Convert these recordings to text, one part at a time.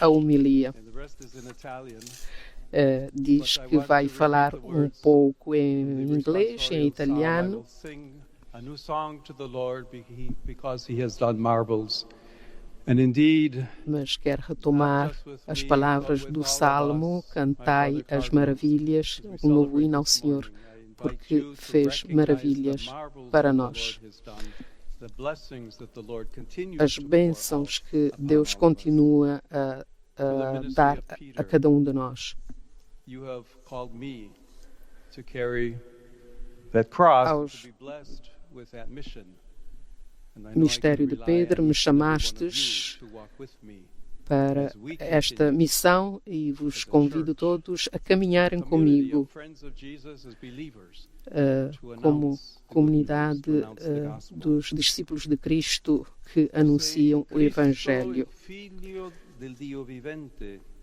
a homilia. Diz que vai falar um pouco em inglês, em italiano. A new song to the Lord because he has done marvels. And indeed, mas quer retomar as palavras do Salmo: cantai as maravilhas, um novo hino ao Senhor, porque fez maravilhas para nós. As bênçãos que Deus continua a dar a cada um de nós. Aos Mistério de Pedro, me chamastes para esta missão e vos convido todos a caminharem comigo como comunidade dos discípulos de Cristo que anunciam o Evangelho.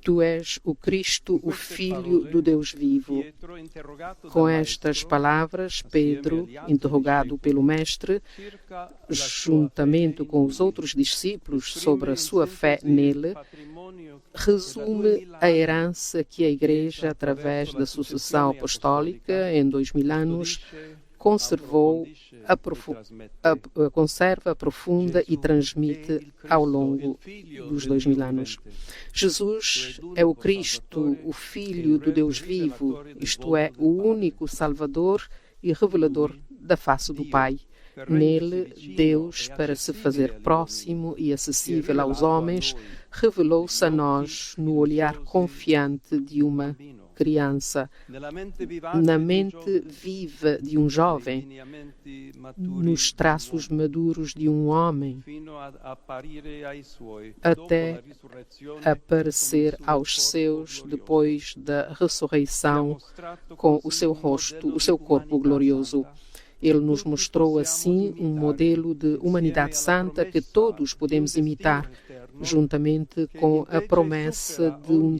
Tu és o Cristo, o Filho do Deus vivo. Com estas palavras, Pedro, interrogado pelo Mestre, juntamente com os outros discípulos sobre a sua fé nele, resume a herança que a Igreja, através da sucessão apostólica em 2000 anos, conserva, aprofunda e transmite ao longo dos 2000 anos. Jesus é o Cristo, o Filho do Deus vivo, isto é, o único Salvador e revelador da face do Pai. Nele, Deus, para se fazer próximo e acessível aos homens, revelou-se a nós no olhar confiante de uma criança, na mente viva de um jovem, nos traços maduros de um homem, até aparecer aos seus depois da ressurreição com o seu rosto, o seu corpo glorioso. Ele nos mostrou assim um modelo de humanidade santa que todos podemos imitar, juntamente com a promessa de um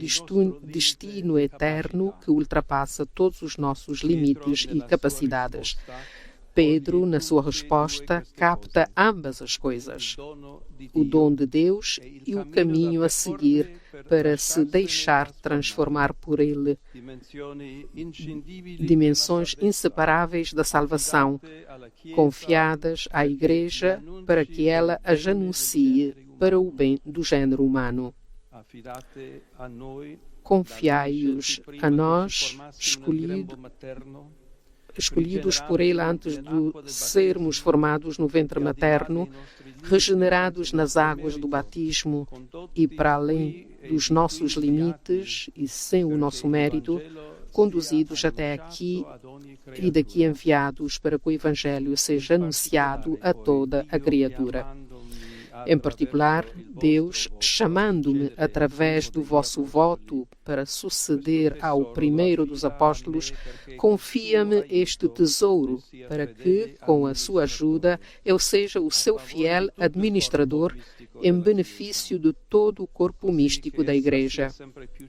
destino eterno que ultrapassa todos os nossos limites e capacidades. Pedro, na sua resposta, capta ambas as coisas: o dom de Deus e o caminho a seguir para se deixar transformar por ele. Dimensões inseparáveis da salvação, confiadas à Igreja para que ela as anuncie para o bem do género humano. Confiai-os a nós, escolhidos por Ele antes de sermos formados no ventre materno, regenerados nas águas do batismo e para além dos nossos limites e sem o nosso mérito, conduzidos até aqui e daqui enviados para que o Evangelho seja anunciado a toda a criatura. Em particular, Deus, chamando-me através do vosso voto para suceder ao primeiro dos apóstolos, confia-me este tesouro para que, com a sua ajuda, eu seja o seu fiel administrador em benefício de todo o corpo místico da Igreja,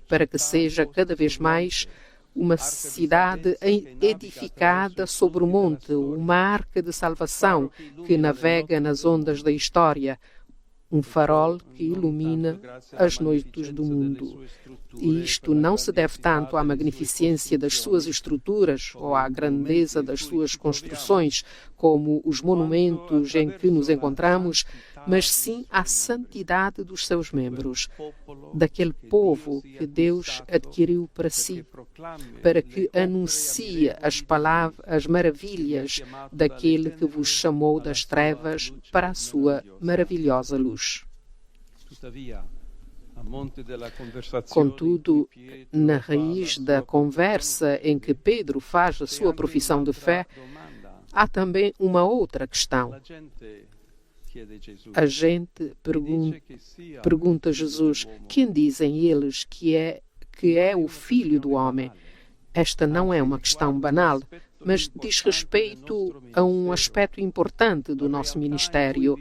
para que seja cada vez mais uma cidade edificada sobre o monte, uma arca de salvação que navega nas ondas da história, um farol que ilumina as noites do mundo. E isto não se deve tanto à magnificência das suas estruturas ou à grandeza das suas construções, como os monumentos em que nos encontramos, mas sim à santidade dos seus membros, daquele povo que Deus adquiriu para si, para que anuncie as maravilhas daquele que vos chamou das trevas para a sua maravilhosa luz. Contudo, na raiz da conversa em que Pedro faz a sua profissão de fé, há também uma outra questão. A gente pergunta a Jesus: quem dizem eles que é o Filho do Homem? Esta não é uma questão banal, mas diz respeito a um aspecto importante do nosso ministério,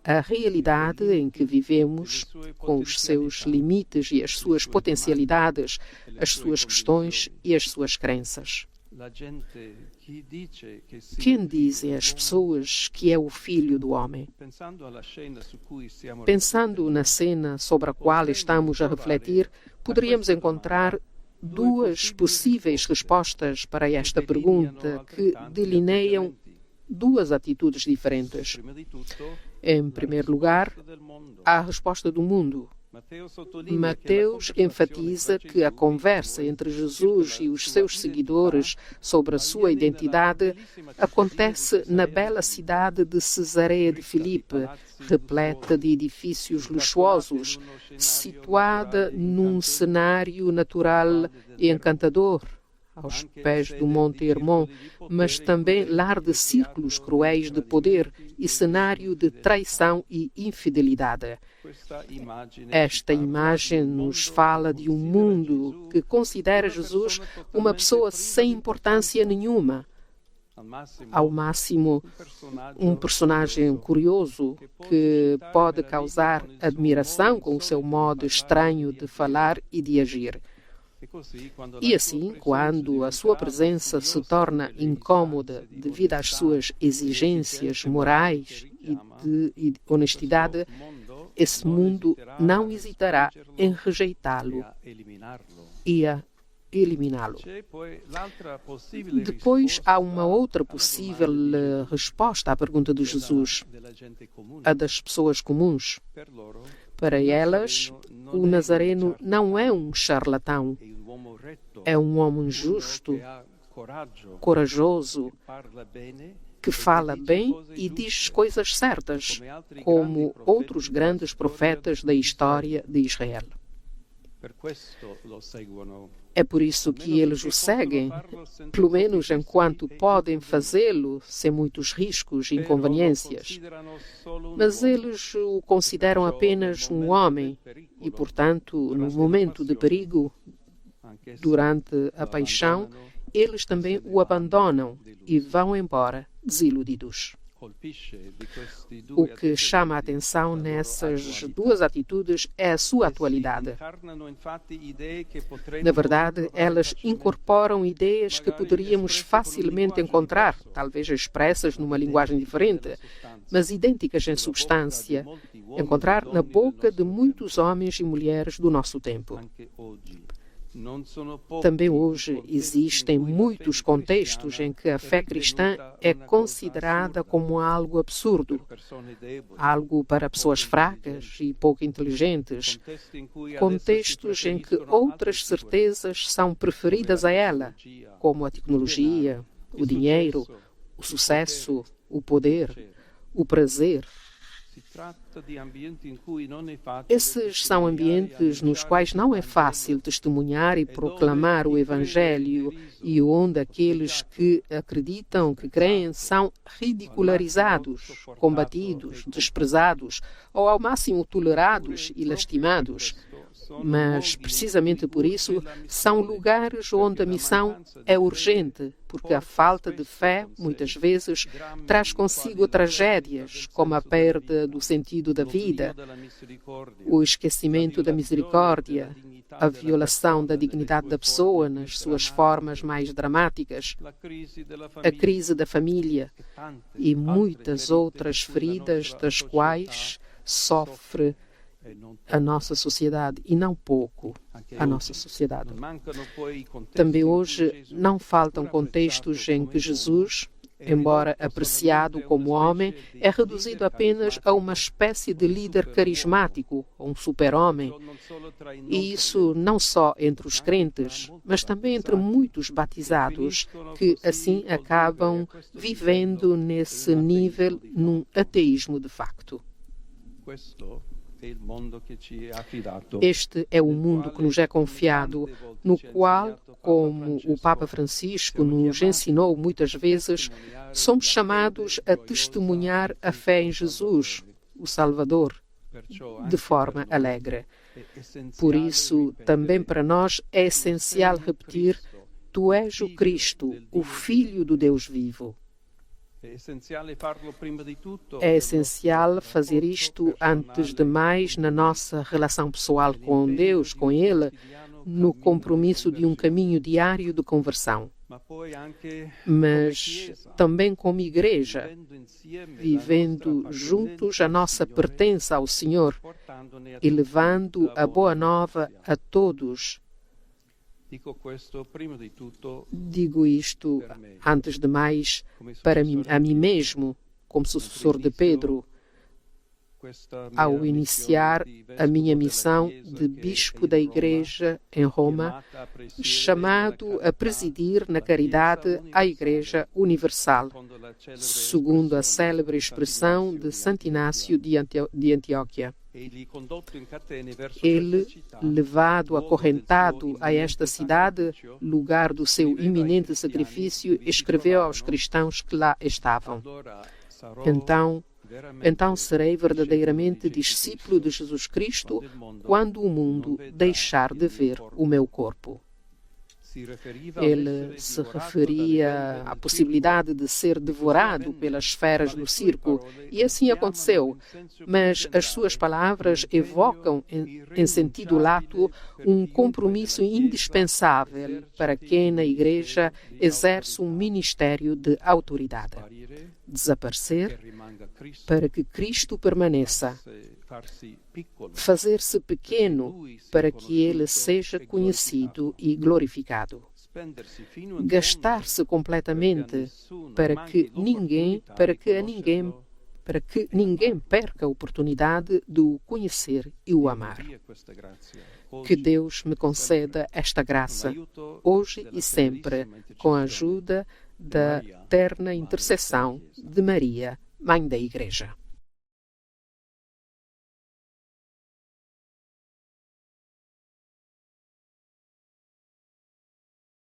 a realidade em que vivemos, com os seus limites e as suas potencialidades, as suas questões e as suas crenças. Quem dizem as pessoas que é o Filho do Homem? Pensando na cena sobre a qual estamos a refletir, poderíamos encontrar duas possíveis respostas para esta pergunta que delineiam duas atitudes diferentes. Em primeiro lugar, a resposta do mundo. Mateus enfatiza que a conversa entre Jesus e os seus seguidores sobre a sua identidade acontece na bela cidade de Cesareia de Filipe, repleta de edifícios luxuosos, situada num cenário natural e encantador, aos pés do Monte Hermon, mas também lar de círculos cruéis de poder e cenário de traição e infidelidade. Esta imagem nos fala de um mundo que considera Jesus uma pessoa sem importância nenhuma, ao máximo um personagem curioso que pode causar admiração com o seu modo estranho de falar e de agir. E assim, quando a sua presença se torna incômoda devido às suas exigências morais e de honestidade, esse mundo não hesitará em rejeitá-lo e a eliminá-lo. Depois há uma outra possível resposta à pergunta de Jesus, a das pessoas comuns. Para elas, o Nazareno não é um charlatão, é um homem justo, corajoso, que fala bem e diz coisas certas, como outros grandes profetas da história de Israel. É por isso que eles o seguem, pelo menos enquanto podem fazê-lo sem muitos riscos e inconveniências. Mas eles o consideram apenas um homem e, portanto, no momento de perigo, durante a paixão, eles também o abandonam e vão embora desiludidos. O que chama a atenção nessas duas atitudes é a sua atualidade. Na verdade, elas incorporam ideias que poderíamos facilmente encontrar, talvez expressas numa linguagem diferente, mas idênticas em substância, encontrar na boca de muitos homens e mulheres do nosso tempo. Também hoje existem muitos contextos em que a fé cristã é considerada como algo absurdo, algo para pessoas fracas e pouco inteligentes, contextos em que outras certezas são preferidas a ela, como a tecnologia, o dinheiro, o sucesso, o poder, o prazer. Esses são ambientes nos quais não é fácil testemunhar e proclamar o Evangelho e onde aqueles que acreditam, que creem, são ridicularizados, combatidos, desprezados ou ao máximo tolerados e lastimados. Mas, precisamente por isso, são lugares onde a missão é urgente, porque a falta de fé, muitas vezes, traz consigo tragédias, como a perda do sentido da vida, o esquecimento da misericórdia, a violação da dignidade da pessoa nas suas formas mais dramáticas, a crise da família e muitas outras feridas das quais sofre a nossa sociedade, e não pouco a nossa sociedade. Também hoje não faltam contextos em que Jesus, embora apreciado como homem, é reduzido apenas a uma espécie de líder carismático, um super-homem. E isso não só entre os crentes, mas também entre muitos batizados, que assim acabam vivendo nesse nível num ateísmo de facto. Este é o mundo que nos é confiado, no qual, como o Papa Francisco nos ensinou muitas vezes, somos chamados a testemunhar a fé em Jesus, o Salvador, de forma alegre. Por isso, também para nós é essencial repetir: Tu és o Cristo, o Filho do Deus vivo. É essencial fazer isto antes de mais na nossa relação pessoal com Deus, com Ele, no compromisso de um caminho diário de conversão. mas também como igreja, vivendo juntos a nossa pertença ao Senhor e levando a boa nova a todos. Digo isto, antes de mais, a mim mesmo, como sucessor de Pedro, ao iniciar a minha missão de bispo da Igreja em Roma, chamado a presidir na caridade a Igreja Universal, segundo a célebre expressão de Santo Inácio de Antioquia. Ele, levado acorrentado a esta cidade, lugar do seu iminente sacrifício, escreveu aos cristãos que lá estavam: Então serei verdadeiramente discípulo de Jesus Cristo quando o mundo deixar de ver o meu corpo. Ele se referia à possibilidade de ser devorado pelas feras do circo, e assim aconteceu, mas as suas palavras evocam, em sentido lato, um compromisso indispensável para quem na Igreja exerce um ministério de autoridade: desaparecer para que Cristo permaneça, fazer-se pequeno para que Ele seja conhecido e glorificado, gastar-se completamente para que ninguém perca a oportunidade de o conhecer e o amar. Que Deus me conceda esta graça, hoje e sempre, com a ajuda da terna intercessão de Maria, Mãe da Igreja.